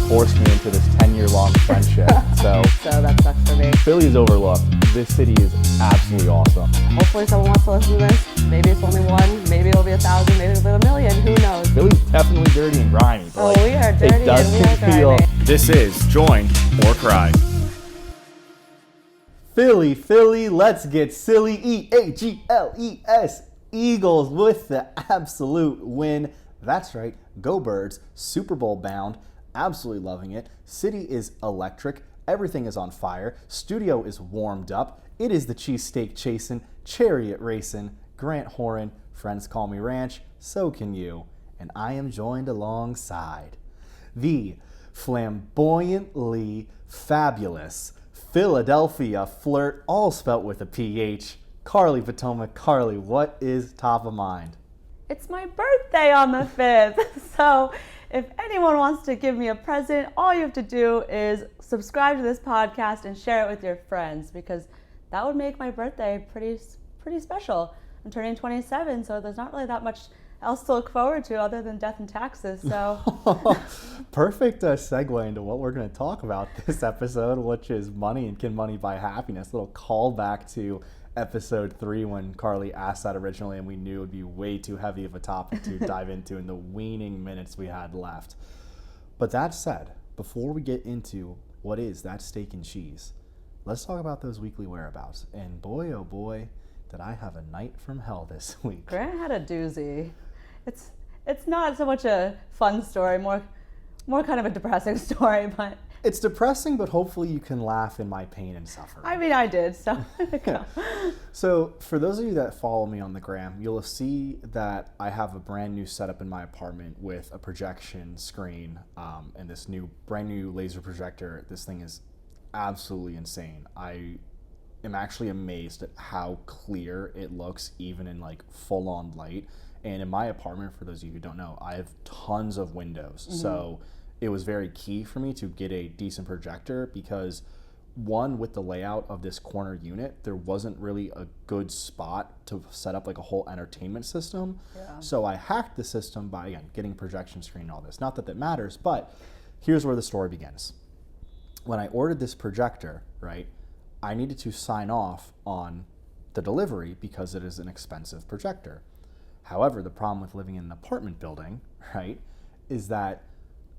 Forced me into this 10-year-long friendship. So that sucks for me. Philly is overlooked. This city is absolutely awesome. Hopefully someone wants to listen to this. Maybe it's only one, maybe it'll be 1,000, maybe it'll be 1,000,000, who knows? Philly's definitely dirty and grimy. But We are dirty it does and we are feel. grimy. This is Join or Cry. Philly, let's get silly. EAGLES. Eagles with the absolute win. That's right, go Birds, Super Bowl bound, absolutely loving it. City is electric, everything is on fire, studio is warmed up, it is the cheesesteak chasing, chariot racing, Grant Horan, friends call me Ranch, so can you, and I am joined alongside the flamboyantly fabulous Philadelphia flirt, all spelt with a PH, Carly Potomac. Carly, what is top of mind? It's my birthday on the 5th, so if anyone wants to give me a present, all you have to do is subscribe to this podcast and share it with your friends, because that would make my birthday pretty special. I'm turning 27, so there's not really that much else to look forward to other than death and taxes. So perfect segue into what we're going to talk about this episode, which is money and can money buy happiness. A little callback to episode 3 when Carly asked that originally, and we knew it would be way too heavy of a topic to dive into in the waning minutes we had left. But that said, before we get into what is that steak and cheese, let's talk about those weekly whereabouts. And boy, oh boy, did I have a night from hell this week. Grant had a doozy. It's not so much a fun story, more kind of a depressing story, but it's depressing, but hopefully you can laugh in my pain and suffering. I mean, I did, so. So for those of you that follow me on the gram, you'll see that I have a brand new setup in my apartment with a projection screen and this brand new laser projector. This thing is absolutely insane. I am actually amazed at how clear it looks even in like full-on light. And in my apartment, for those of you who don't know, I have tons of windows. Mm-hmm. So it was very key for me to get a decent projector because, one, with the layout of this corner unit, there wasn't really a good spot to set up like a whole entertainment system. Yeah. So I hacked the system by, again, getting a projection screen and all this. Not that that matters, but here's where the story begins. When I ordered this projector, right, I needed to sign off on the delivery because it is an expensive projector. However, the problem with living in an apartment building, right, is that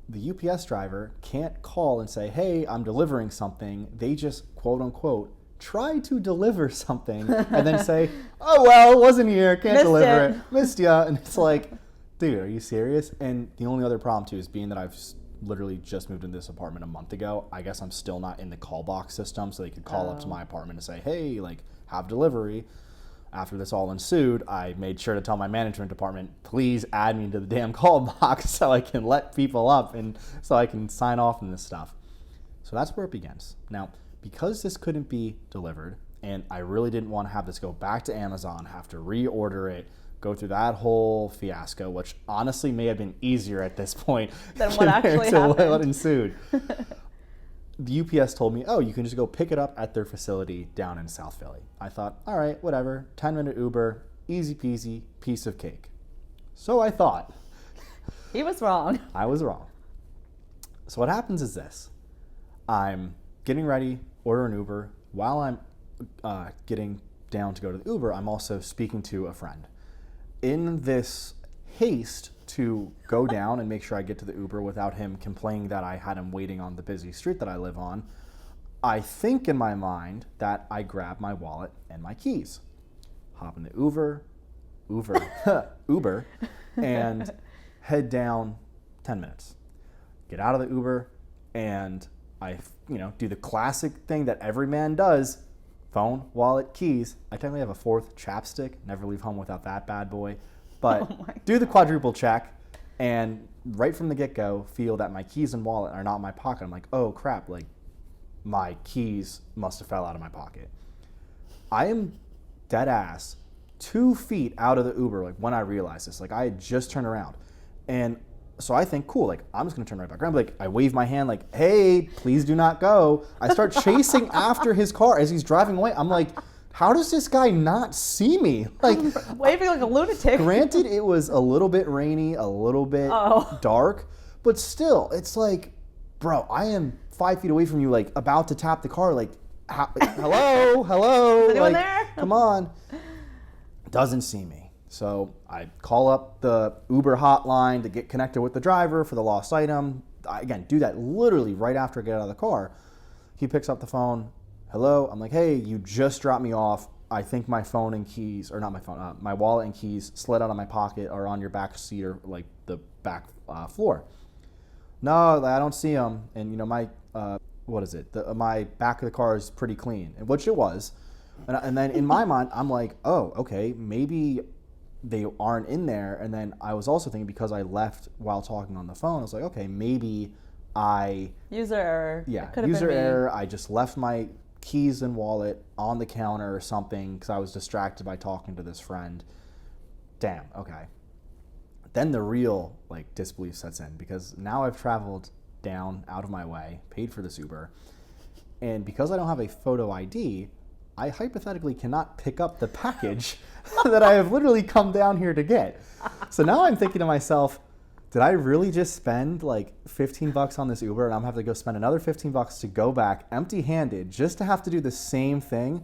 the UPS driver can't call and say, hey, I'm delivering something. They just, quote unquote, try to deliver something and then say, oh, well, wasn't here, can't deliver it. Missed ya. And it's like, dude, are you serious? And the only other problem, too, is being that I've literally just moved into this apartment a month ago, I guess I'm still not in the call box system, so they could call up to my apartment and say, hey, like, have delivery. After this all ensued, I made sure to tell my management department, please add me to the damn call box so I can let people up and so I can sign off on this stuff. So that's where it begins. Now, because this couldn't be delivered, and I really didn't want to have this go back to Amazon, have to reorder it, go through that whole fiasco, which honestly may have been easier at this point than what actually happened. What ensued. The UPS told me, oh, you can just go pick it up at their facility down in South Philly. I thought, all right, whatever, 10-minute Uber, easy peasy, piece of cake. So I thought. He was wrong. I was wrong. So what happens is this. I'm getting ready, order an Uber. While I'm getting down to go to the Uber, I'm also speaking to a friend. In this haste to go down and make sure I get to the Uber without him complaining that I had him waiting on the busy street that I live on, I think in my mind that I grab my wallet and my keys, hop in the Uber, and head down 10 minutes. Get out of the Uber, and I, do the classic thing that every man does: phone, wallet, keys. I technically have a fourth, chapstick. Never leave home without that bad boy. But do the quadruple check, and right from the get-go, feel that my keys and wallet are not in my pocket. I'm like, oh crap, like my keys must have fell out of my pocket. I am dead ass 2 feet out of the Uber, like when I realized this. Like I had just turned around. And so I think, cool, like I'm just gonna turn right back around. Like I wave my hand like, hey, please do not go. I start chasing after his car as he's driving away. I'm like, how does this guy not see me? Like, waving like a lunatic. Granted, it was a little bit rainy, a little bit dark, but still, it's like, bro, I am 5 feet away from you, like, about to tap the car, like, hello, hello. Is anyone like, there? Come on. Doesn't see me. So I call up the Uber hotline to get connected with the driver for the lost item. I, again, do that literally right after I get out of the car. He picks up the phone. Hello. I'm like, hey, you just dropped me off. I think my phone and keys, or not my phone, my wallet and keys slid out of my pocket or on your back seat or like the back floor. No, I don't see them. And, you know, my, my back of the car is pretty clean, which it was. And then in my mind, I'm like, oh, okay, maybe they aren't in there. And then I was also thinking, because I left while talking on the phone, I was like, okay, maybe user error. Yeah, user error. I just left my keys and wallet on the counter or something because I was distracted by talking to this friend. Damn, okay. Then the real like disbelief sets in, because now I've traveled down out of my way, paid for this Uber, and because I don't have a photo ID, I hypothetically cannot pick up the package that I have literally come down here to get. So now I'm thinking to myself, did I really just spend like $15 on this Uber and I'm gonna have to go spend another $15 to go back empty-handed just to have to do the same thing?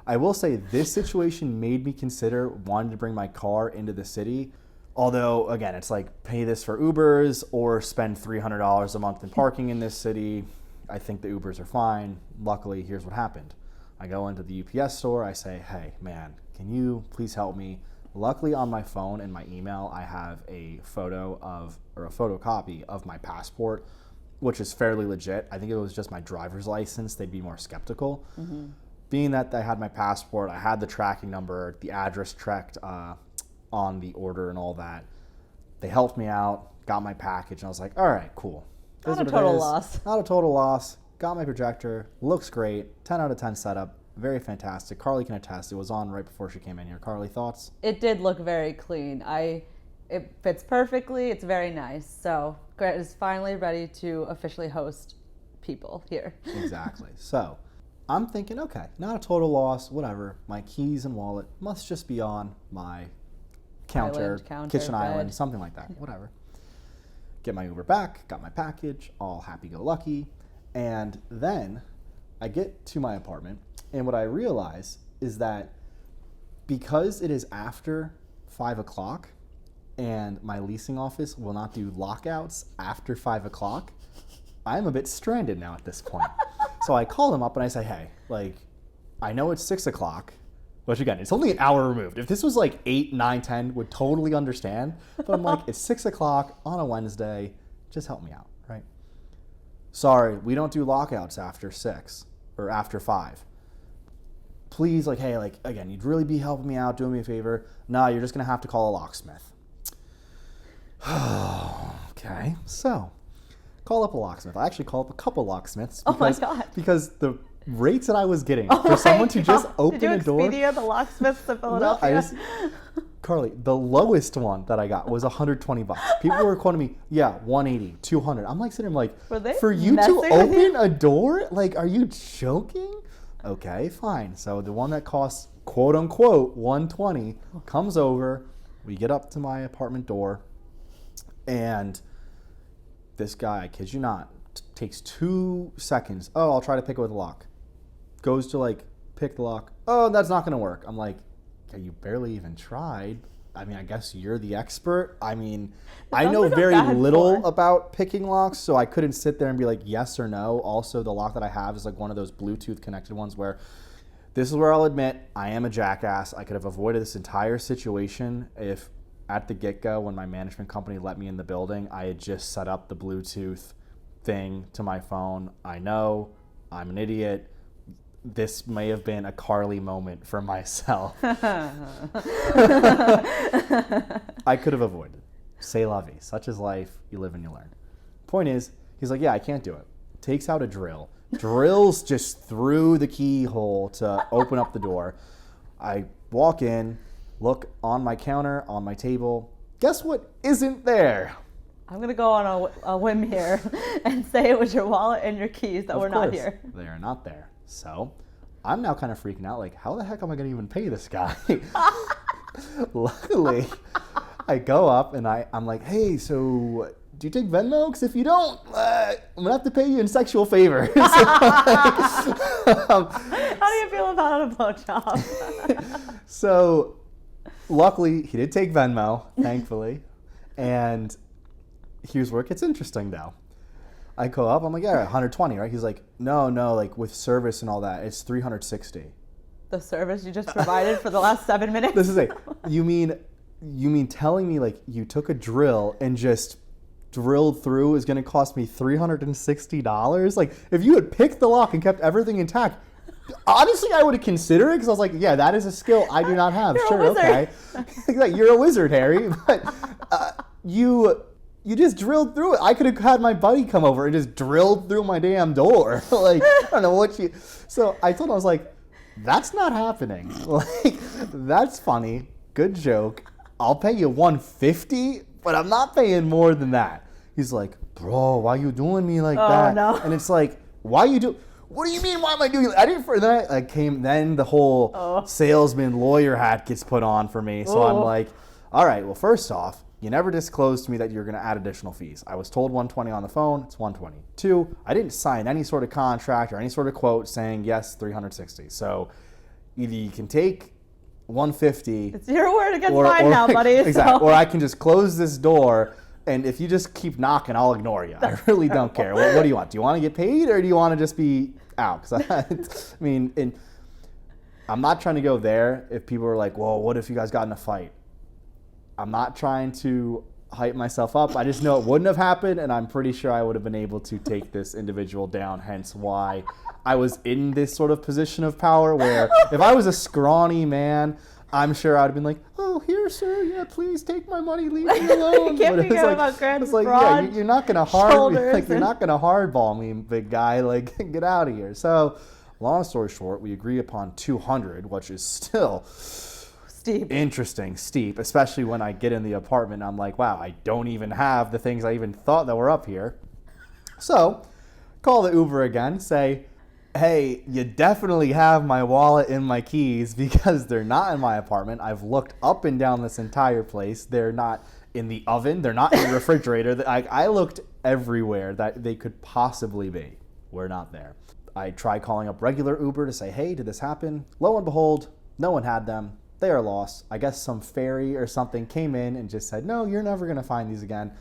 I will say this situation made me consider wanting to bring my car into the city. Although, again, it's like pay this for Ubers or spend $300 a month in parking in this city. I think the Ubers are fine. Luckily, here's what happened. I go into the UPS store. I say, hey, man, can you please help me? Luckily, on my phone and my email, I have a photocopy of my passport, which is fairly legit. I think if it was just my driver's license, they'd be more skeptical. Mm-hmm. Being that I had my passport, I had the tracking number, the address tracked on the order and all that. They helped me out, got my package, and I was like, all right, cool. Not a total loss. Not a total loss. Got my projector, looks great, 10 out of 10 setup, very fantastic. Carly can attest, it was on right before she came in here. Carly, thoughts? It did look very clean. It fits perfectly, it's very nice. So Grant is finally ready to officially host people here. Exactly. So I'm thinking, okay, not a total loss, whatever. My keys and wallet must just be on my counter, kitchen bed. island, something like that, whatever. Get my Uber back, got my package, all happy-go-lucky. And then I get to my apartment, and what I realize is that because it is after 5 o'clock and my leasing office will not do lockouts after 5 o'clock, I'm a bit stranded now at this point. So I call them up and I say, hey, like, I know it's 6 o'clock, which again, it's only an hour removed. If this was like 8, 9, 10, would totally understand. But I'm like, it's 6 o'clock on a Wednesday, just help me out, right? Sorry, we don't do lockouts after 6 or after 5. Please, like, hey, like, again, you'd really be helping me out, doing me a favor. No, you're just going to have to call a locksmith. Okay, so call up a locksmith. I actually called up a couple locksmiths. Oh my God. Because the rates that I was getting for someone to just open a door. Did you Expedia the locksmiths of Philadelphia? No, Carly, the lowest one that I got was $120. People were quoting me, yeah, 180, 200. I'm like sitting there like, for you to open a door? Like, are you joking? Okay, fine. So the one that costs, quote unquote, 120 comes over. We get up to my apartment door, and this guy, I kid you not, takes 2 seconds. Oh, I'll try to pick it with a lock. Goes to like pick the lock. Oh, that's not going to work. I'm like, okay, you barely even tried. I mean, I guess you're the expert. I mean, I know very little about picking locks, so I couldn't sit there and be like yes or no. Also, the lock that I have is like one of those Bluetooth connected ones where this is where I'll admit I am a jackass. I could have avoided this entire situation if at the get-go when my management company let me in the building, I had just set up the Bluetooth thing to my phone. I know, I'm an idiot. This may have been a Carly moment for myself. I could have avoided it. C'est la vie. Such is life. You live and you learn. Point is, he's like, yeah, I can't do it. Takes out a drill. Drills just through the keyhole to open up the door. I walk in, look on my counter, on my table. Guess what isn't there? I'm going to go on a whim here and say it was your wallet and your keys that were not here. They are not there. So I'm now kind of freaking out. Like, how the heck am I going to even pay this guy? Luckily, I go up and I'm like, hey, so do you take Venmo? Because if you don't, I'm going to have to pay you in sexual favors. How do you feel about a blowjob? So luckily, he did take Venmo, thankfully. And here's where it gets interesting now. I go up, I'm like, yeah, 120, right? He's like, no, like with service and all that, it's 360. The service you just provided for the last 7 minutes? This is it. You mean telling me like you took a drill and just drilled through is going to cost me $360? Like, if you had picked the lock and kept everything intact, honestly, I would have considered it because I was like, yeah, that is a skill I do not have. You're sure, okay. You're a wizard, Harry. But you just drilled through it. I could have had my buddy come over and just drilled through my damn door. Like, I don't know what you... So I told him, I was like, that's not happening. Like, that's funny. Good joke. I'll pay you $150, but I'm not paying more than that. He's like, bro, why you doing me like that? No. And it's like, why you do... What do you mean? Why am I doing it? I didn't. For that, I came. Then the whole salesman lawyer hat gets put on for me. So I'm like, all right. Well, first off, you never disclosed to me that you're going to add additional fees. I was told 120 on the phone. It's 120. 2, I didn't sign any sort of contract or any sort of quote saying yes, 360. So either you can take 150. It's your word against mine now, buddy. Exactly. So. Or I can just close this door. And if you just keep knocking, I'll ignore you. I really don't care. What do you want? Do you want to get paid or do you want to just be out? Because I mean, I'm not trying to go there if people are like, well, what if you guys got in a fight? I'm not trying to hype myself up. I just know it wouldn't have happened, and I'm pretty sure I would have been able to take this individual down, hence why I was in this sort of position of power where if I was a scrawny man, I'm sure I'd have been like, oh, here, sir, yeah, please take my money, leave me alone. Can't be good about Grant's broad yeah, you're not gonna you're not gonna hardball me, big guy. Like, get out of here. So, long story short, we agree upon 200, which is still steep, especially when I get in the apartment. I'm like, wow, I don't even have the things I even thought that were up here. So, call the Uber again, say, hey, you definitely have my wallet and my keys because they're not in my apartment. I've looked up and down this entire place. They're not in the oven. They're not in the refrigerator. I looked everywhere that they could possibly be. We're not there. I tried calling up regular Uber to say, hey, did this happen? Lo and behold, no one had them. They are lost. I guess some fairy or something came in and just said, no, you're never going to find these again.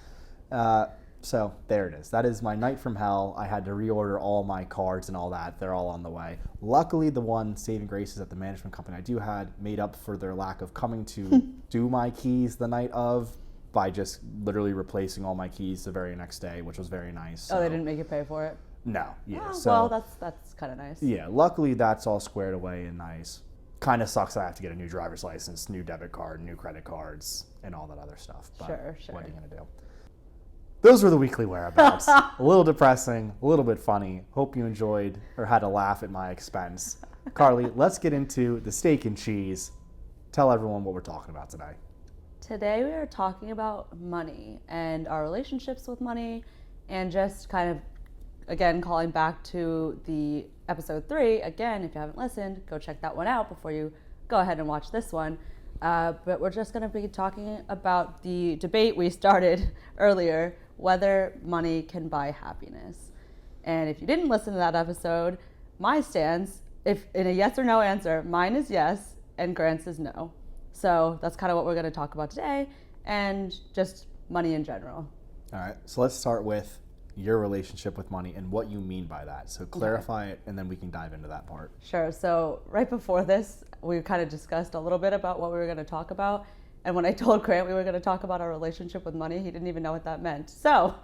So there it is. That is my night from hell. I had to reorder all my cards and all that. They're all on the way. Luckily, the one saving grace is that the management company I do had made up for their lack of coming to do my keys the night of by just literally replacing all my keys the very next day, which was very nice. So. Oh, they didn't make you pay for it? No. Yeah. Oh, well, that's kind of nice. Yeah. Luckily, that's all squared away and nice. Kind of sucks that I have to get a new driver's license, new debit card, new credit cards, and all that other stuff. But sure. What are you going to do? Those were the weekly whereabouts. A little depressing, a little bit funny. Hope you enjoyed or had a laugh at my expense. Carly, let's get into the steak and cheese. Tell everyone what we're talking about today. Today we are talking about money and our relationships with money and just kind of, again, calling back to the episode 3. Again, if you haven't listened, go check that one out before you go ahead and watch this one. But we're just going to be talking about the debate we started earlier, whether money can buy happiness. And if you didn't listen to that episode, my stance, if in a yes or no answer, mine is yes and Grant's is no. So that's kind of what we're going to talk about today and just money in general. All right. So let's start with your relationship with money and what you mean by that. So clarify it and then we can dive into that part. Sure. So right before this, we kind of discussed a little bit about what we were going to talk about. And when I told Grant we were going to talk about our relationship with money, he didn't even know what that meant. So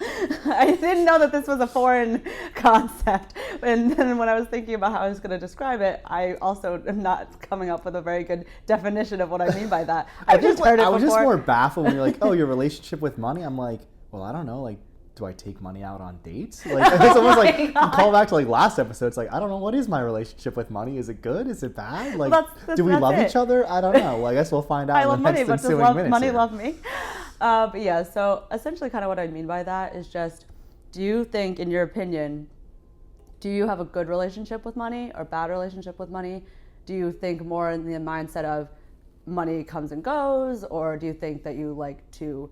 I didn't know that this was a foreign concept. And then when I was thinking about how I was going to describe it, I also am not coming up with a very good definition of what I mean by that. I've just heard it before. I was just more baffled when you're like, oh, your relationship with money? I'm like, well, I don't know. Like, do I take money out on dates? Like, it's almost like you call back to like last episode. It's like, I don't know, what is my relationship with money? Is it good? Is it bad? Like, do we love each other? I don't know. Well, I guess we'll find out. I love money, but does money here. love me? But yeah, so essentially kind of what I mean by that is just, do you think, in your opinion, do you have a good relationship with money or bad relationship with money? Do you think more in the mindset of money comes and goes, or do you think that you like to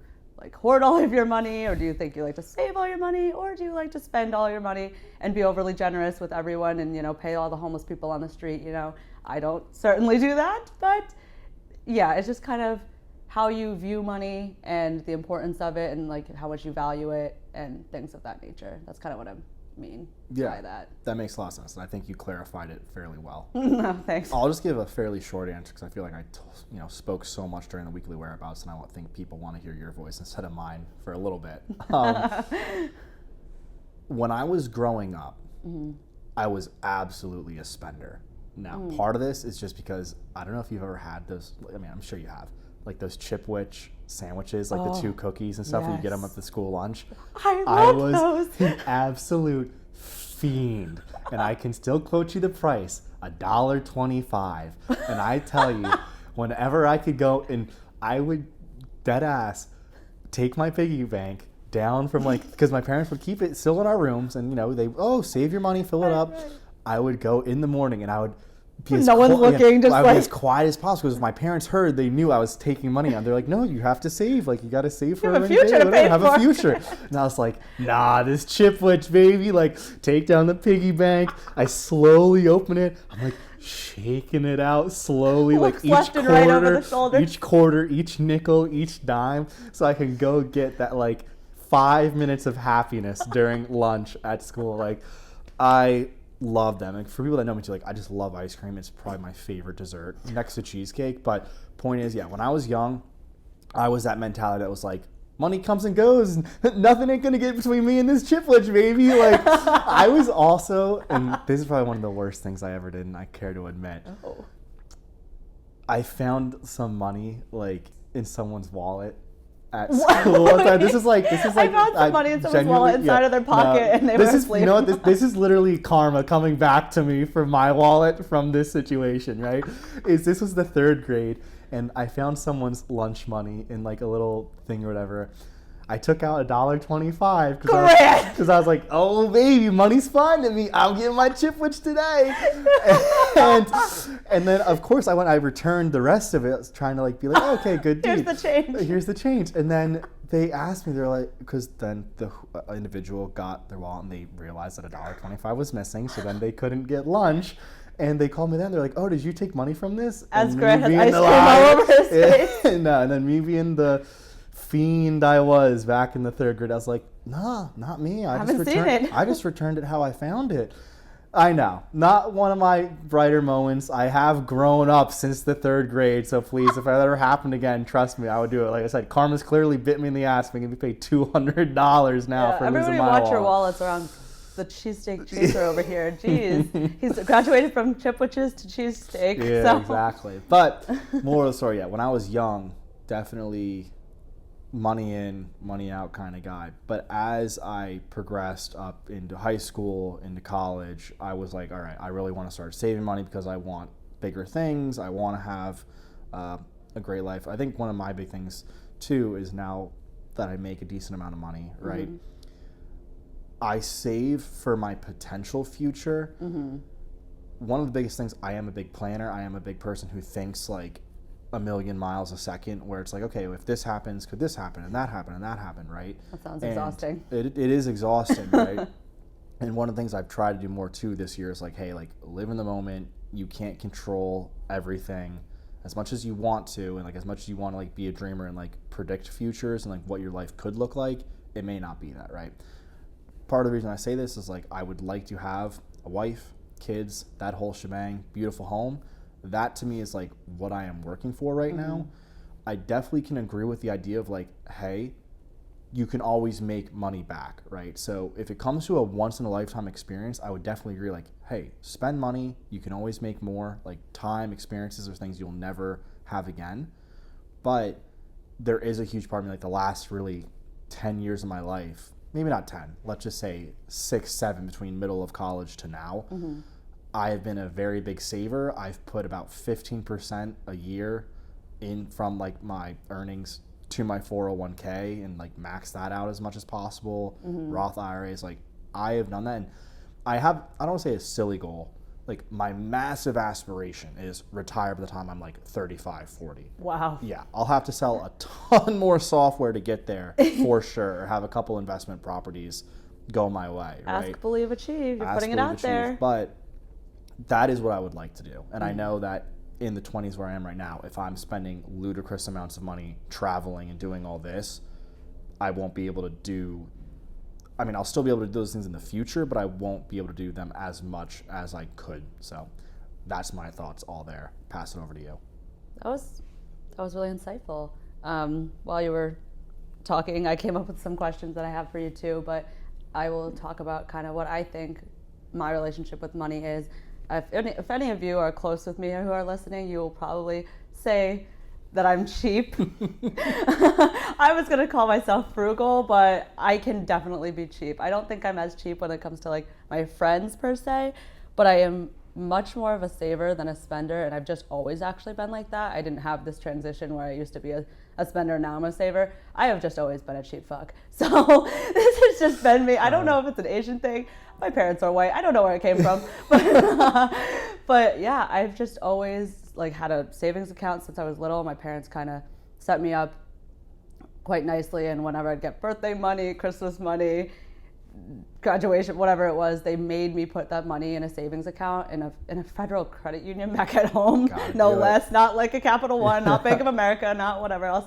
hoard all of your money, or do you think you like to save all your money, or do you like to spend all your money and be overly generous with everyone and, pay all the homeless people on the street? I don't certainly do that, but yeah, it's just kind of how you view money and the importance of it and like how much you value it and things of that nature. That's kind of what I mean by that. That makes a lot of sense, and I think you clarified it fairly well. No, thanks. I'll just give a fairly short answer because I feel like I spoke so much during the weekly whereabouts, and I think people want to hear your voice instead of mine for a little bit. When I was growing up, I was absolutely a spender. Now, part of this is just because I don't know if you've ever had those. I mean, I'm sure you have, like those Chipwich sandwiches, like the 2 cookies and stuff. Yes. And you get them at the school lunch. I was those. An absolute fiend, and I can still quote you the price: $1.25. And I tell you, whenever I could go, and I would dead ass take my piggy bank down from because my parents would keep it still in our rooms, and they save your money, fill it up. Right. I would go in the morning and I would be no one's looking, just I would be as quiet as possible because if my parents heard, they knew I was taking money out. They're like, no, you have to save. Like, you got to save for a future to pay have for. a future. And I was like, nah, this Chipwich, baby. Like, take down the piggy bank. I slowly open it. I'm like shaking it out slowly, like each quarter, each nickel, each dime, so I can go get that 5 minutes of happiness during lunch at school. Like, I love them. And for people that know me too, I just love ice cream. It's probably my favorite dessert next to cheesecake. But point is, when I was young, I was that mentality that was like, money comes and goes, and nothing ain't gonna get between me and this Chipwich, baby. I was also, and this is probably one of the worst things I ever did, and I care to admit. Oh. I found some money in someone's wallet at school. This is like I found some money in someone's wallet inside of their pocket, and they were asleep. You know what? This is literally karma coming back to me from my wallet from this situation, right? This was the 3rd grade, and I found someone's lunch money in a little thing or whatever. I took out $1.25 because I was like, oh baby, money's finding me. I'm getting my Chipwich today. and then of course I returned the rest of it. I was trying to be like, oh, okay, good deed. Here's the change. And then they asked me, they're like, because then the individual got their wallet and they realized that $1.25 was missing, so then they couldn't get lunch. And they called me then. They're like, "Oh, did you take money from this?" As Grant has ice cream all over his face. And then me being the fiend I was back in the 3rd grade, I was like, nah, not me. I just returned it how I found it. I know, not one of my brighter moments. I have grown up since the 3rd grade, so please, if that ever happened again, trust me, I would do it. Like I said, karma's clearly bit me in the ass, making me pay $200 now for losing my wallet. Everybody watch your wallets around the cheesesteak chaser over here. Jeez, he's graduated from Chipwiches to cheesesteak. Yeah, exactly. But moral of the story, when I was young, definitely money in, money out kind of guy. But as I progressed up into high school, into college, I was like, all right, I really want to start saving money because I want bigger things. I want to have a great life. I think one of my big things too is now that I make a decent amount of money, right? Mm-hmm. I save for my potential future. Mm-hmm. One of the biggest things, I am a big planner. I am a big person who thinks a million miles a second, where it's like, okay, if this happens, could this happen, and that happen, and that happen, right? That sounds exhausting. It is exhausting, right? And one of the things I've tried to do more too this year is hey, live in the moment. You can't control everything as much as you want to, and as much as you want to be a dreamer and predict futures and what your life could look like, it may not be that, right? Part of the reason I say this is I would like to have a wife, kids, that whole shebang, beautiful home. That to me is what I am working for right mm-hmm. now. I definitely can agree with the idea of hey, you can always make money back, right? So if it comes to a once in a lifetime experience, I would definitely agree hey, spend money, you can always make more, time, experiences, or things you'll never have again. But there is a huge part of me, the last really 10 years of my life, maybe not 10, let's just say 6, 7 between middle of college to now. Mm-hmm. I have been a very big saver. I've put about 15% a year in from my earnings to my 401k and maxed that out as much as possible. Mm-hmm. Roth IRAs, I have done that. And I don't want to say a silly goal. Like my massive aspiration is retire by the time I'm like 35, 40. Wow. Yeah, I'll have to sell a ton more software to get there for sure. Or have a couple investment properties go my way. Right? Ask, believe, achieve. You're Ask, putting it believe, out there. achieve. But that is what I would like to do. And I know that in the 20s where I am right now, if I'm spending ludicrous amounts of money traveling and doing all this, I won't be able to do, I mean, I'll still be able to do those things in the future, but I won't be able to do them as much as I could. So that's my thoughts all there. Pass it over to you. That was really insightful. While you were talking, I came up with some questions that I have for you too, but I will talk about kind of what I think my relationship with money is. If any of you are close with me who are listening, you will probably say that I'm cheap. I was going to call myself frugal, but I can definitely be cheap. I don't think I'm as cheap when it comes to like my friends per se, but I am much more of a saver than a spender, and I've just always actually been like that. I didn't have this transition where I used to be a spender, now I'm a saver. I have just always been a cheap fuck. So this has just been me. I don't know if it's an Asian thing. My parents are white. I don't know where it came from. But yeah, I've just always like had a savings account since I was little. My parents kind of set me up quite nicely, and whenever I'd get birthday money, Christmas money, graduation, whatever it was, they made me put that money in a savings account in a federal credit union back at home. No less, not like a Capital One, not Bank of America, not whatever else.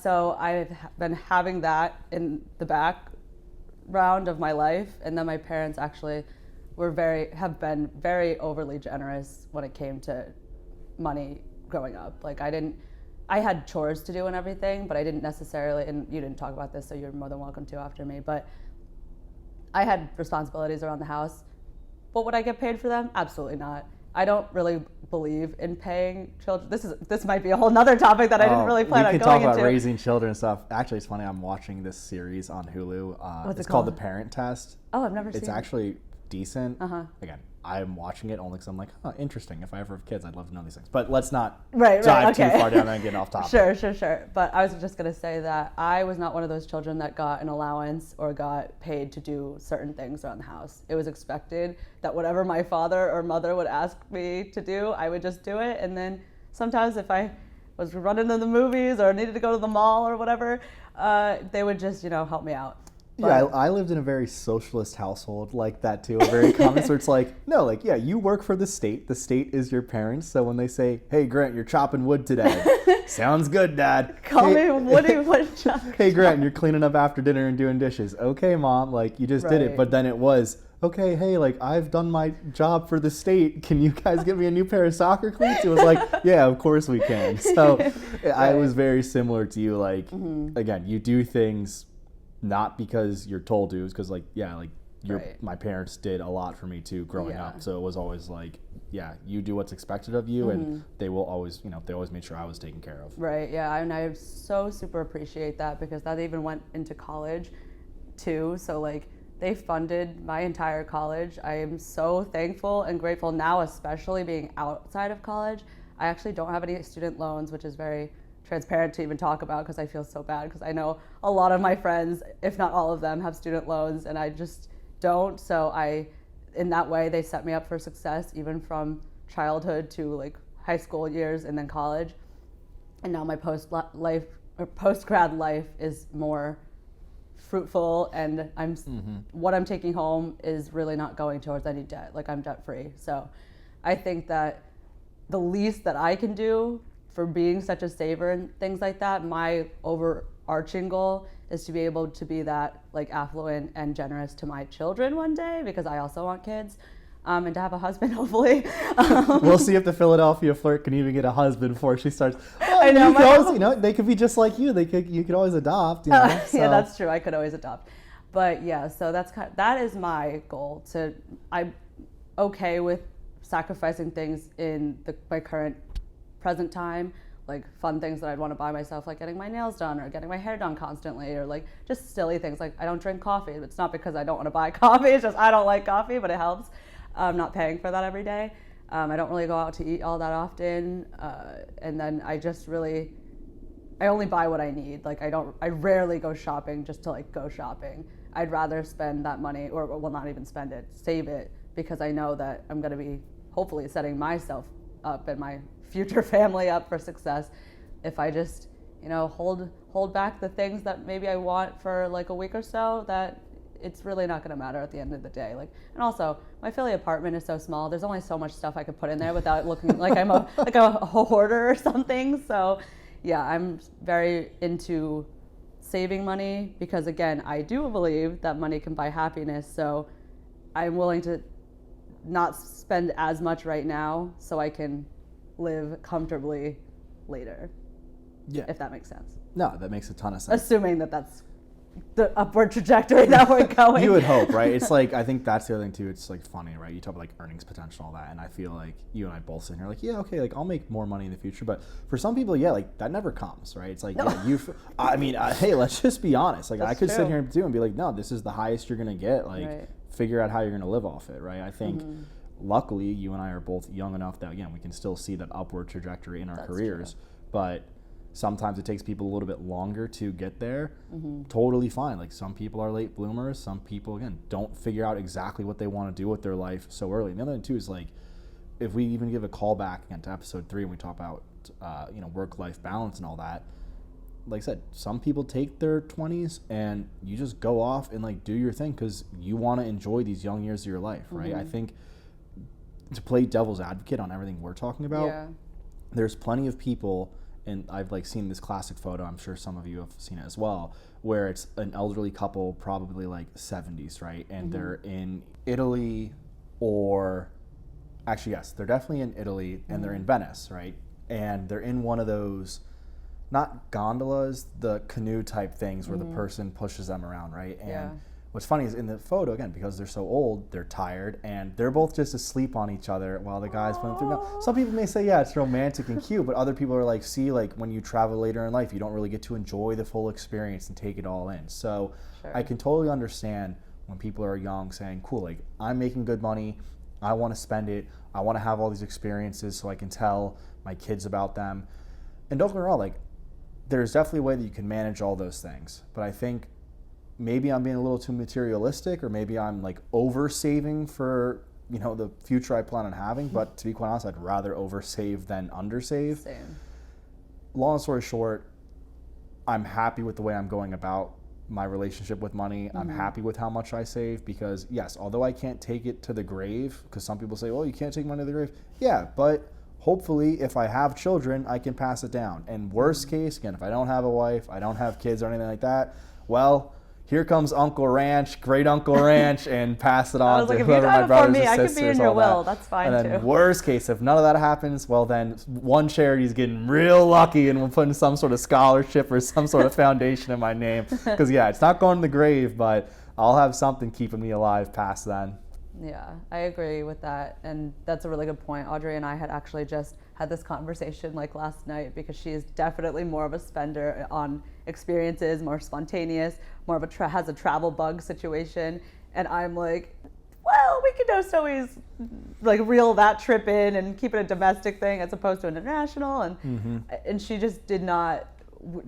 So I've been having that in the background of my life, and then my parents actually have been very overly generous when it came to money growing up. Like I had chores to do and everything, but I didn't necessarily, and you didn't talk about this, so you're more than welcome to after me, but I had responsibilities around the house. But would I get paid for them? Absolutely not. I don't really believe in paying children. This might be a whole nother topic that I didn't really plan on going into. We can talk about raising children and stuff. Actually, it's funny. I'm watching this series on Hulu. It's called The Parent Test. Oh, I've never seen it. It's actually decent. Again, I'm watching it only because I'm like, oh, interesting. If I ever have kids, I'd love to know these things. But let's not dive too far down and get off topic. Sure. But I was just going to say that I was not one of those children that got an allowance or got paid to do certain things around the house. It was expected that whatever my father or mother would ask me to do, I would just do it. And then sometimes if I was running to the movies or needed to go to the mall or whatever, they would just, help me out. Yeah, I lived in a very socialist household like that too. A very common, so it's like, no, like, yeah, you work for the state. The state is your parents. So when they say, hey, Grant, you're chopping wood today. Sounds good, Dad. Call me Woody Woodchuck. Hey, Grant, you're cleaning up after dinner and doing dishes. Okay, Mom, like, you just did it. But then it was, okay, hey, like, I've done my job for the state. Can you guys get me a new pair of soccer cleats? It was like, yeah, of course we can. So I was very similar to you. Like, again, you do things not because you're told to, it's because my parents did a lot for me too growing up. So it was always like, yeah, you do what's expected of you, and they will always, they always made sure I was taken care of. Right. Yeah. And I so super appreciate that, because that even went into college too. So like they funded my entire college. I am so thankful and grateful now, especially being outside of college. I actually don't have any student loans, which is very transparent to even talk about, because I feel so bad, because I know a lot of my friends, if not all of them, have student loans, and I just don't. So in that way, they set me up for success, even from childhood to like high school years and then college. And now my post-grad life is more fruitful, and what I'm taking home is really not going towards any debt. Like, I'm debt free. So I think that the least that I can do for being such a saver and things like that, my overarching goal is to be able to be that like affluent and generous to my children one day, because I also want kids, and to have a husband, hopefully. We'll see if the Philadelphia flirt can even get a husband before she starts. Well, I know. They could be just like you. You could always adopt. So. Yeah, that's true. I could always adopt. But yeah, so that is my goal. I'm okay with sacrificing things in my current present time, like fun things that I'd want to buy myself, like getting my nails done or getting my hair done constantly, or like just silly things. Like, I don't drink coffee. It's not because I don't want to buy coffee. It's just I don't like coffee, but it helps. I'm not paying for that every day. I don't really go out to eat all that often. And then I only buy what I need. Like, I rarely go shopping just to like go shopping. I'd rather spend that money, or well, not even spend it, save it, because I know that I'm going to be hopefully setting myself up and my future family up for success if I just, hold back the things that maybe I want for like a week or so, that it's really not going to matter at the end of the day. Like, and also my Philly apartment is so small. There's only so much stuff I could put in there without looking like I'm a hoarder or something. So yeah, I'm very into saving money because, again, I do believe that money can buy happiness. So I'm willing to not spend as much right now so I can live comfortably later. Yeah. If that makes sense. No, that makes a ton of sense. Assuming that that's the upward trajectory that we're going. You would hope, right? It's like, I think that's the other thing too. It's like funny, right? You talk about like earnings potential and all that, and I feel like you and I both sit here like, yeah, okay, like I'll make more money in the future, but for some people, yeah, like that never comes, right? It's like, yeah, hey, let's just be honest. Like, that's I could sit here and be like, no, this is the highest you're gonna get. Like, figure out how you're gonna live off it, right? I think luckily you and I are both young enough that, again, we can still see that upward trajectory in our careers, but sometimes it takes people a little bit longer to get there. Totally fine. Like, some people are late bloomers. Some people, again, don't figure out exactly what they want to do with their life so early. And the other thing too is, like, if we even give a call back again to episode 3 and we talk about work-life balance and all that, like I said, some people take their 20s and you just go off and like do your thing because you want to enjoy these young years of your life, right? I think, to play devil's advocate on everything we're talking about, there's plenty of people, and I've like seen this classic photo, I'm sure some of you have seen it as well, where it's an elderly couple, probably like 70s, right? And they're in Italy, or actually, yes, they're definitely in Italy, and they're in Venice, right? And they're in one of those, not gondolas, the canoe type things where the person pushes them around, right? And what's funny is in the photo, again, because they're so old, they're tired, and they're both just asleep on each other while the guy's putting through. Now, some people may say, yeah, it's romantic and cute, but other people are like, see, like when you travel later in life, you don't really get to enjoy the full experience and take it all in. So I can totally understand when people are young saying, cool, like I'm making good money, I want to spend it, I want to have all these experiences so I can tell my kids about them. And don't get me wrong, like there's definitely a way that you can manage all those things, but I think maybe I'm being a little too materialistic, or maybe I'm like over saving for, the future I plan on having. But to be quite honest, I'd rather over save than under save. Same. Long story short, I'm happy with the way I'm going about my relationship with money. I'm happy with how much I save because, yes, although I can't take it to the grave, because some people say, well, you can't take money to the grave. Yeah, but hopefully if I have children, I can pass it down. And worst case, again, if I don't have a wife, I don't have kids or anything like that, well, here comes Uncle Ranch, great Uncle Ranch, and pass it on to whoever my brothers and sisters. I could be in your will. That's fine, and then worst case, if none of that happens, well then one charity's getting real lucky and we'll put in some sort of scholarship or some sort of foundation in my name. Because yeah, it's not going to the grave, but I'll have something keeping me alive past then. Yeah, I agree with that. And that's a really good point. Audrey and I had actually just had this conversation like last night, because she is definitely more of a spender on experiences, more spontaneous, more of has a travel bug situation. And I'm like, well, we could just always like reel that trip in and keep it a domestic thing as opposed to international. And she just did not,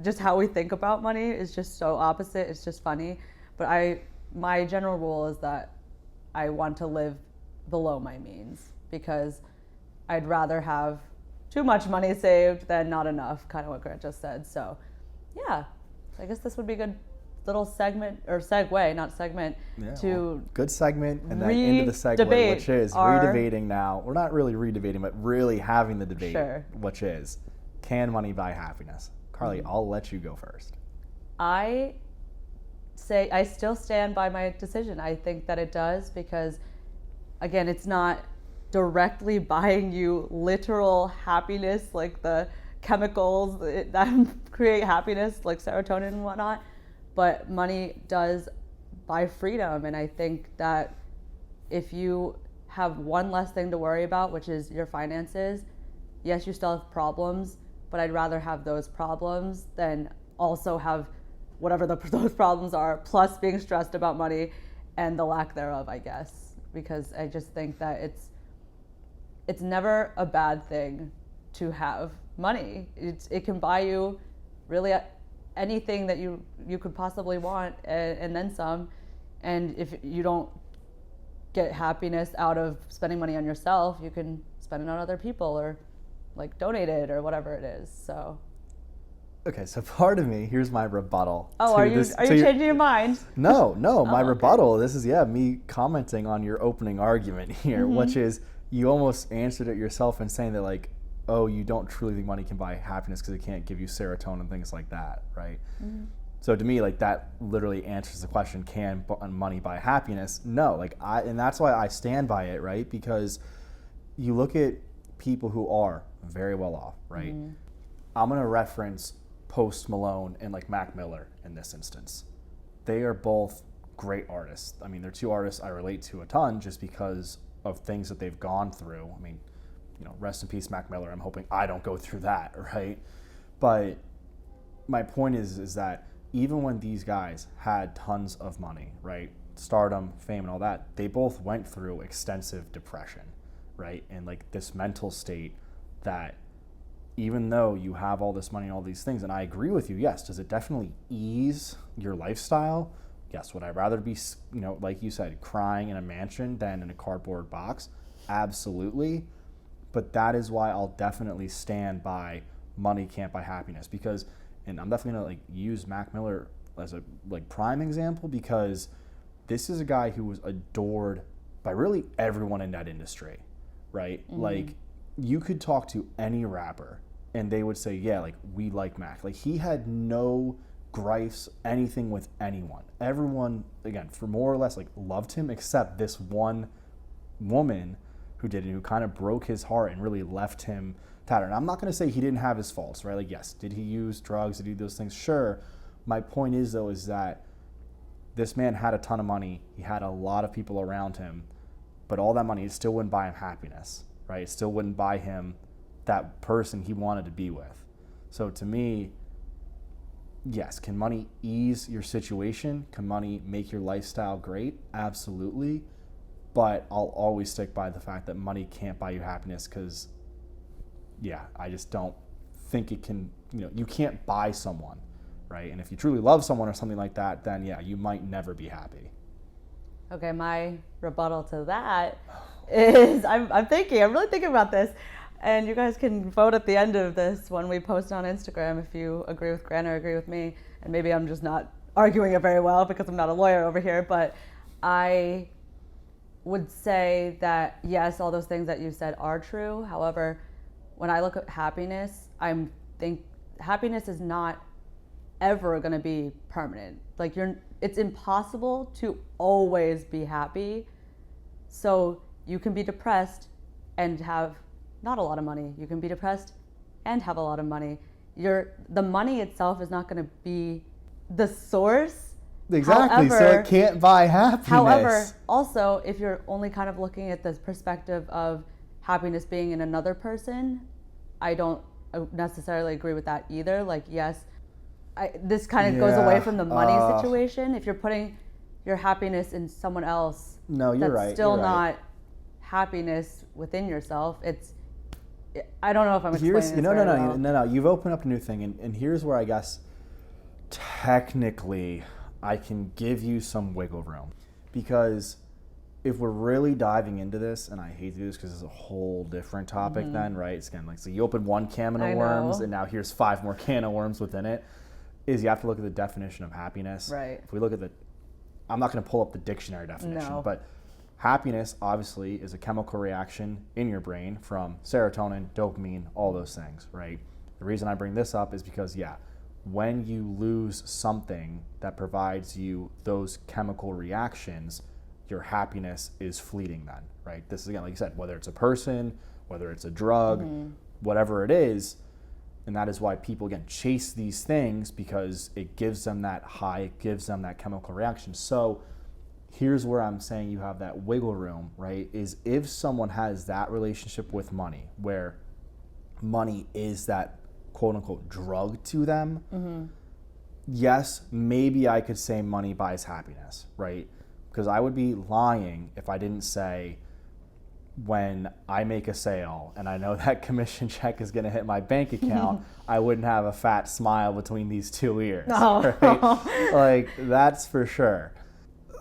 just how we think about money is just so opposite. It's just funny. But my general rule is that I want to live below my means, because I'd rather have too much money saved than not enough, kind of what Grant just said. So yeah, I guess this would be a good little segment, or segue, not segment, to good segment, and then into the segue, which is redebating now. We're not really redebating, but really having the debate, which is, can money buy happiness? Carly, I'll let you go first. I still stand by my decision. I think that it does, because again, it's not directly buying you literal happiness, like the chemicals that create happiness, like serotonin and whatnot, but money does buy freedom. And I think that if you have one less thing to worry about, which is your finances, yes, you still have problems, but I'd rather have those problems than also have whatever those problems are, plus being stressed about money and the lack thereof, I guess. Because I just think that it's never a bad thing to have money. It can buy you really anything that you could possibly want, and then some. And if you don't get happiness out of spending money on yourself, you can spend it on other people or like donate it or whatever it is. So. Okay, so part of me, here's my rebuttal. Oh, are you changing your mind? No, my rebuttal, this is, me commenting on your opening argument here, which is you almost answered it yourself in saying that, like, oh, you don't truly think money can buy happiness because it can't give you serotonin and things like that, right? Mm-hmm. So to me, like, that literally answers the question, can money buy happiness? No, and that's why I stand by it, right? Because you look at people who are very well off, right? Mm-hmm. I'm going to reference Post Malone and like Mac Miller in this instance. They are both great artists. I mean, they're two artists I relate to a ton just because of things that they've gone through. I mean, rest in peace, Mac Miller. I'm hoping I don't go through that, right? But my point is that even when these guys had tons of money, right, stardom, fame, and all that, they both went through extensive depression, right? And like this mental state that even though you have all this money and all these things, and I agree with you, yes, does it definitely ease your lifestyle? Yes. Would I rather be, like you said, crying in a mansion than in a cardboard box? Absolutely. But that is why I'll definitely stand by money can't buy happiness, because, and I'm definitely gonna use Mac Miller as a prime example, because this is a guy who was adored by really everyone in that industry, right? Mm-hmm. Like, you could talk to any rapper and they would say, yeah, like, we like Mac. Like, he had no gripes, anything with anyone. Everyone, again, for more or less, loved him, except this one woman who didn't, who kind of broke his heart and really left him tattered. And I'm not going to say he didn't have his faults, right? Like, yes, did he use drugs? Did he do those things? Sure. My point is, though, is that this man had a ton of money. He had a lot of people around him, but all that money, it still wouldn't buy him happiness, right? It still wouldn't buy him that person he wanted to be with. So to me, yes, can money ease your situation? Can money make your lifestyle great? Absolutely. But I'll always stick by the fact that money can't buy you happiness, because, I just don't think it can, you can't buy someone, right? And if you truly love someone or something like that, then you might never be happy. Okay, my rebuttal to that is I'm really thinking about this. And you guys can vote at the end of this when we post on Instagram if you agree with Grant or agree with me. And maybe I'm just not arguing it very well because I'm not a lawyer over here. But I would say that, yes, all those things that you said are true. However, when I look at happiness, happiness is not ever going to be permanent. Like, it's impossible to always be happy. So you can be depressed and have not a lot of money. You can be depressed and have a lot of money. The money itself is not going to be the source. Exactly. However, so it can't buy happiness. However, also, if you're only kind of looking at the perspective of happiness being in another person, I don't necessarily agree with that either. Like, yes, this kind of goes away from the money situation. If you're putting your happiness in someone else, no, you're that's right. still you're not right. happiness within yourself. I don't know if I'm explaining this very well. No. You've opened up a new thing, and here's where I guess technically I can give you some wiggle room, because if we're really diving into this, and I hate to do this because it's a whole different topic, then, right? It's again so you open one can of worms, and now here's 5 more can of worms within it. Is you have to look at the definition of happiness. Right. If we look at I'm not going to pull up the dictionary definition, but happiness, obviously, is a chemical reaction in your brain from serotonin, dopamine, all those things, right? The reason I bring this up is because, when you lose something that provides you those chemical reactions, your happiness is fleeting then, right? This is, again, like you said, whether it's a person, whether it's a drug, whatever it is, and that is why people, again, chase these things, because it gives them that high, it gives them that chemical reaction. So here's where I'm saying you have that wiggle room, right? Is if someone has that relationship with money, where money is that quote unquote drug to them, yes, maybe I could say money buys happiness, right? Because I would be lying if I didn't say, when I make a sale and I know that commission check is going to hit my bank account, I wouldn't have a fat smile between these 2 ears. Oh. Right? Like, that's for sure.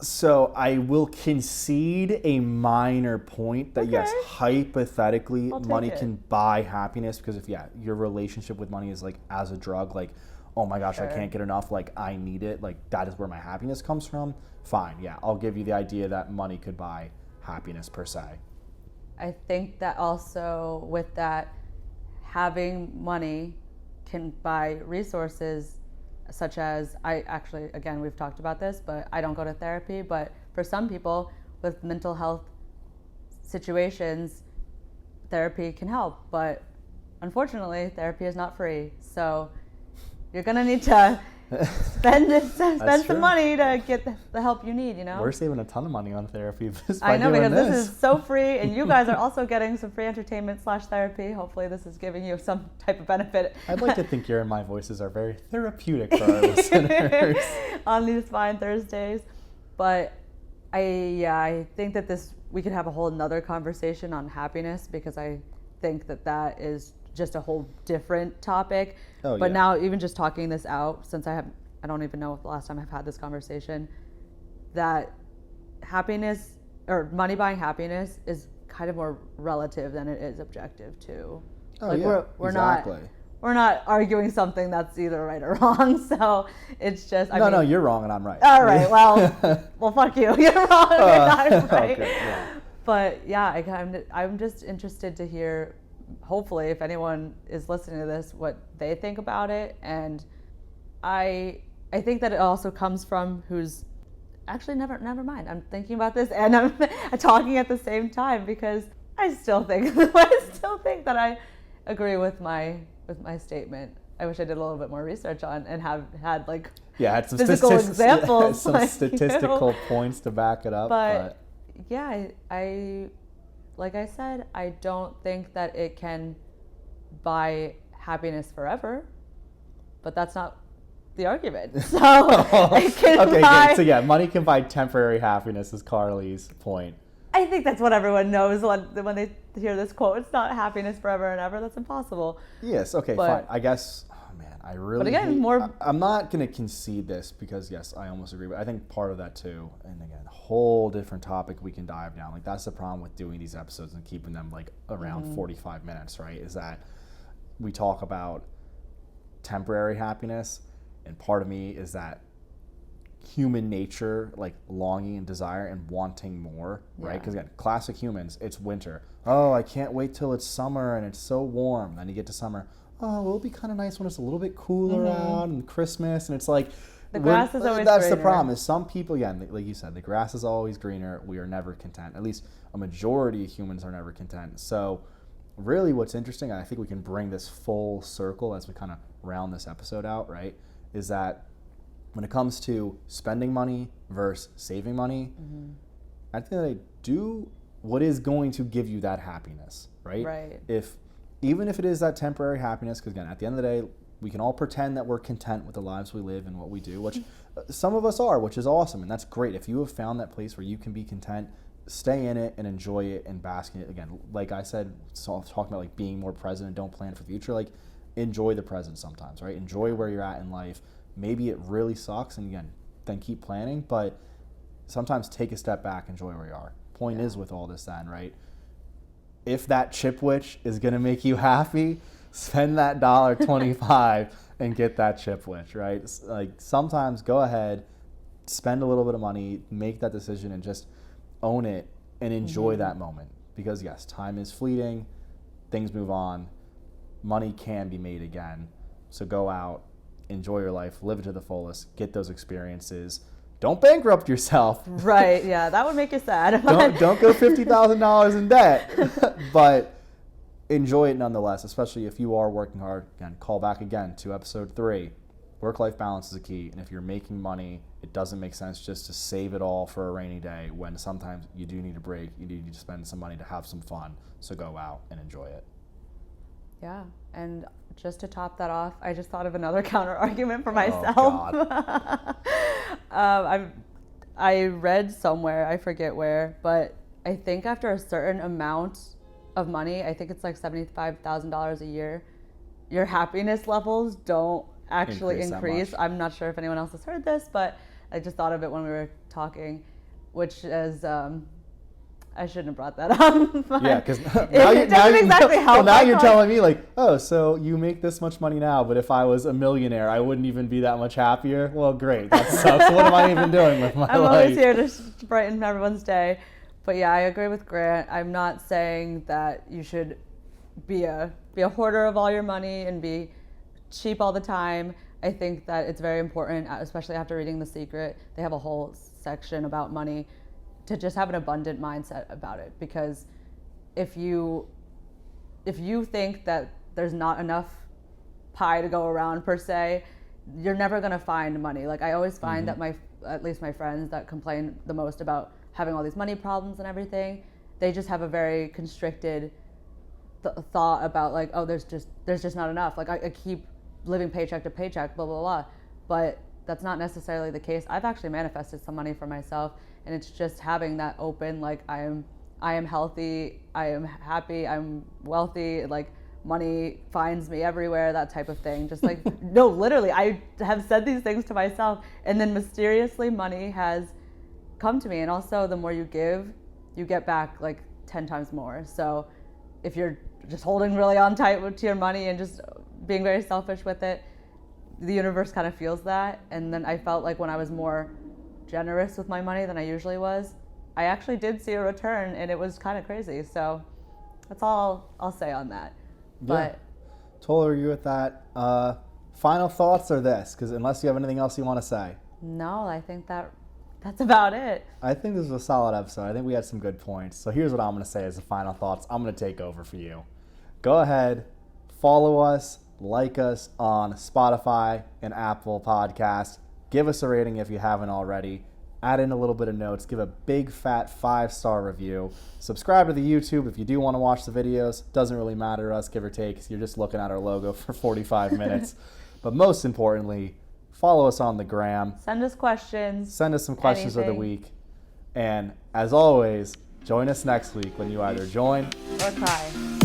So I will concede a minor point that yes, Okay. hypothetically, I'll take money it. can buy happiness because if your relationship with money is like as a drug, like, oh my gosh, I Sure. can't get enough, like I need it, like that is where my happiness comes from. Fine, yeah, I'll give you the idea that money could buy happiness per se. I think that also with that, having money can buy resources such as I actually, again, we've talked about this, but I don't go to therapy. But for some people with mental health situations, therapy can help. But unfortunately, therapy is not free. So you're going to need to spend some true. money to get the help you need, We're saving a ton of money on therapy just I by know, doing because this is so free, and you guys are also getting some free entertainment / therapy. Hopefully this is giving you some type of benefit. I'd like to think your and my voices are very therapeutic for our listeners. On these fine Thursdays. But I think that we could have a whole nother conversation on happiness, because I think that is just a whole different topic. Oh, but yeah. now, even just talking this out, since I don't even know if the last time I've had this conversation, that happiness or money buying happiness is kind of more relative than it is objective too. Oh, like yeah, we're exactly. we're not arguing something that's either right or wrong. So it's just No, you're wrong and I'm right. All right, well, fuck you. You're wrong and I'm right. Okay, yeah. But yeah, I'm just interested to hear, hopefully, if anyone is listening to this, what they think about it. And I think that it also comes from who's actually never mind. I'm thinking about this and I'm talking at the same time, because I still think that I agree with my statement. I wish I did a little bit more research on and have had had some physical examples, some statistical points to back it up. But yeah, I like I said, I don't think that it can buy happiness forever, but that's not the argument. So it can okay, buy, good. So yeah, money can buy temporary happiness is Carly's point. I think that's what everyone knows when they hear this quote. It's not happiness forever and ever. That's impossible. Yes, okay, But- fine. I guess, I really But again, hate- I'm not going to concede this because, yes, I almost agree. But I think part of that, too, and again, whole different topic we can dive down. Like, that's the problem with doing these episodes and keeping them, like, around 45 minutes, right? Is that we talk about temporary happiness, and part of me is that human nature, like longing and desire and wanting more, right? Yeah. Because again, classic humans, it's winter. Oh, I can't wait till it's summer and it's so warm. Then you get to summer. Oh, it'll be kind of nice when it's a little bit cooler out, and Christmas, and it's like The grass is always that's the greener. problem. Is some people, yeah, like you said, the grass is always greener. We are never content. At least a majority of humans are never content. So, really, what's interesting, and I think we can bring this full circle as we kind of round this episode out, right? Is that when it comes to spending money versus saving money, I think they do what is going to give you that happiness, right? Right. Even if it is that temporary happiness, because again, at the end of the day, we can all pretend that we're content with the lives we live and what we do, which some of us are, which is awesome, and that's great. If you have found that place where you can be content, stay in it and enjoy it and bask in it. Again, like I said, talking about like being more present and don't plan for the future, like enjoy the present sometimes, right? Enjoy where you're at in life. Maybe it really sucks, and again, then keep planning, but sometimes take a step back, enjoy where you are. Point is with all this then, right? If that Chipwich is going to make you happy, spend that $1.25 and get that Chipwich, right? Like sometimes go ahead, spend a little bit of money, make that decision and just own it and enjoy that moment. Because yes, time is fleeting, things move on, money can be made again. So go out, enjoy your life, live it to the fullest, get those experiences. Don't bankrupt yourself. Right, yeah, that would make you sad. Don't go $50,000 in debt, but enjoy it nonetheless, especially if you are working hard. Again, call back again to episode 3. Work-life balance is a key, and if you're making money, it doesn't make sense just to save it all for a rainy day when sometimes you do need a break, you need to spend some money to have some fun, so go out and enjoy it. Yeah, and just to top that off, I just thought of another counter argument for myself. Oh, God. I read somewhere, I forget where, but I think after a certain amount of money, I think it's like $75,000 a year, your happiness levels don't actually Increase that increase. much. I'm not sure if anyone else has heard this, but I just thought of it when we were talking, which is I shouldn't have brought that up. Yeah, because now you're telling me like, oh, so you make this much money now, but if I was a millionaire, I wouldn't even be that much happier. Well, great, that sucks. What am I even doing with my life? I'm always here to brighten everyone's day. But yeah, I agree with Grant. I'm not saying that you should be a hoarder of all your money and be cheap all the time. I think that it's very important, especially after reading The Secret. They have a whole section about money, to just have an abundant mindset about it. Because if you think that there's not enough pie to go around per se, you're never going to find money. Like I always find that at least my friends that complain the most about having all these money problems and everything, they just have a very constricted thought about like, oh, there's just not enough. Like I keep living paycheck to paycheck, blah, blah, blah. But that's not necessarily the case. I've actually manifested some money for myself, and it's just having that open, like I am healthy, I am happy, I'm wealthy, like money finds me everywhere, that type of thing. Just like, no, literally, I have said these things to myself, and then mysteriously money has come to me. And also the more you give, you get back like 10 times more. So if you're just holding really on tight to your money and just being very selfish with it, the universe kind of feels that. And then I felt like when I was more generous with my money than I usually was, I actually did see a return, and it was kind of crazy. So that's all I'll say on that. But yeah, totally agree with that. Final thoughts are this, because unless you have anything else you want to say. No, I think that's about it. I think this was a solid episode. I think we had some good points. So here's what I'm going to say as the final thoughts. I'm going to take over for you. Go ahead, follow us, like us on Spotify and Apple Podcasts. Give us a rating if you haven't already. Add in a little bit of notes. Give a big fat 5-star review. Subscribe to the YouTube if you do want to watch the videos. Doesn't really matter to us, give or take. You're just looking at our logo for 45 minutes. But most importantly, follow us on the gram. Send us questions. Send us some questions of the week. And as always, join us next week when you either join or cry.